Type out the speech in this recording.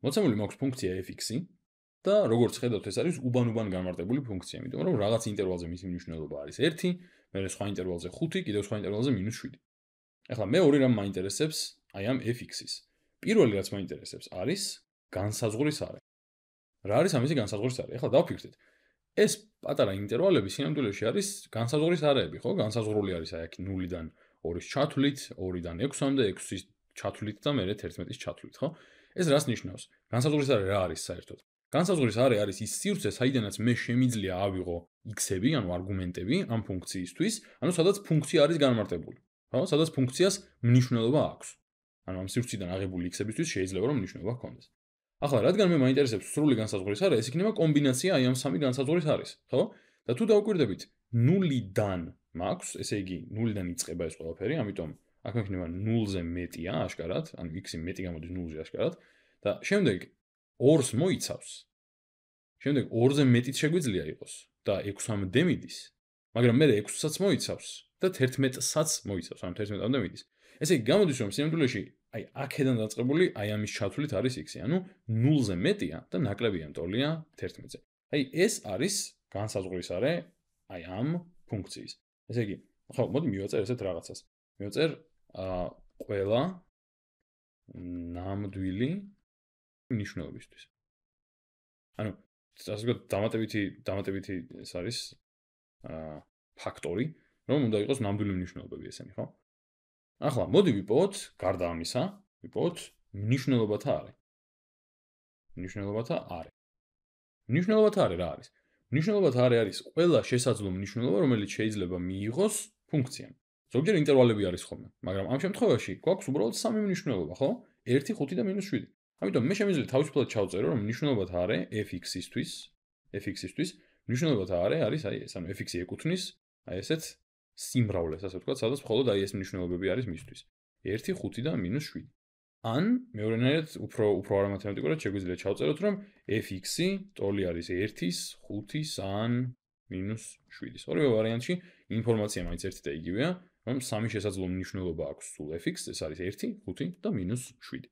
მოცემული მაქვს ფუნქცია fx-ი და როგორც ხედავთ, ეს არის უბან-უბან განმარტებული ფუნქცია, იმიტომ რომ რაღაც ინტერვალზე მისი მნიშვნელობა არის 1, მერე სხვა ინტერვალზე 5, კიდევ სხვა ინტერვალზე -7. ახლა მე ორი რამ მაინტერესებს აი ამ fx-ის. პირველი რაც მაინტერესებს არის განსაზღვრის არე. რა არის ამისი განსაზღვრის არე? ახლა დავფიქრდეთ. ეს პატარა ინტერვალები სინამდვილეში არის განსაზღვრის არეები, ხო? განსაზღვრული არის აი აქ 0-დან 2-ის ჩათვლით, 2-დან 6-მდე, 6-ის ჩათვლით და მერე 11-ის ჩათვლით, ხო? ეს რას ნიშნავს? განსაზღვრის არე რა არის საერთოდ? განსაზღვრის არე არის ის სივრცე, საიდანაც მე შემიძლია ავიღო x-ები, ანუ არგუმენტები ამ ფუნქციისთვის, ანუ სადაც ფუნქცია არის განმარტებული, ხო? სადაც ფუნქციას მნიშვნელობა აქვს. ანუ ამ სივრციდან აღებული x-ებისთვის შეიძლება რომ მნიშვნელობა ჰქონდეს. ახლა რადგან მე მაინტერესებს სრული განსაზღვრის არე, ეს იქნება კომბინაცია აი ამ სამი განსაზღვრის არის, ხო? და თუ დავუკვირდებით 0-დან მაქვს, ესე იგი 0-დან იწყება ეს ყველაფერი, ამიტომ აქ მექნება 0-ზე მეტია აშკარად, ანუ x-ი მეტი გამოდის 0-ზე აშკარად და შემდეგ 2-ს მოიცავს. შემდეგ 2-ზე მეტიც შეგვიძლია იყოს და 6-მდე მიდის, მაგრამ მე 6-საც მოიცავს და 11-საც მოიცავს, ანუ 11-მდე მიდის. ესე იგი გამოდის რომ სინამდვილეში აი აქედან დაწყებული აი ამის ჩათვლით არის x-ი, ანუ 0-ზე მეტია და ნაკლებია მტოლია 11-ზე. აი ეს არის განსაზღვრის არე აი ამ ფუნქციის. ესე იგი, ხო, მოდი მივაწერ ესეთ რაღაცას. მივაწერ ყველა ნამდვილი მნიშვნელობისთვის. ანუ ასე ვთქვათ, დამატებითი ეს არის ფაქტორი, რომ უნდა იყოს ნამდვილი მნიშვნელობები ესენი, ხო? ახლა მოდი ვიპოვოთ, გარდა ამისა, ვიპოვოთ მნიშვნელობათა არე. მნიშვნელობათა არე. მნიშვნელობათა არე რა არის? მნიშვნელობათა არე არის ყველა შესაძლო მნიშვნელობა, რომელიც შეიძლება მიიღოს ფუნქციამ. ზოგჯერ ინტერვალები არის ხოლმე, მაგრამ ამ შემთხვევაში გვაქვს უბრალოდ სამი მნიშვნელობა, ხო? 1, 5 და -7. ამიტომ მე შემიძლია თავისუფლად ჩავწერო, რომ მნიშვნელობათა არე fx-ისთვის მნიშვნელობათა არე არის აი ეს, ანუ fx-ი ეკუთვნის აი ესეთ სიმრავლეს, ასე ვთქვათ, სადაც მხოლოდ აი ეს მნიშვნელობები არის მისთვის. 1, 5 და -7. ან მეორენაირად უფრო არამათემატიკურად შეგვიძლია ჩავწეროთ, რომ fx-ი ტოლი არის 1-ის, 5-ის ან -7-ის. ორივე ვარიანტში ინფორმაცია მაინც ერთი და იგივეა, რომ სამი შესაძლო მნიშვნელობა აქვს სულ fx, ეს არის 1, 5 და -7.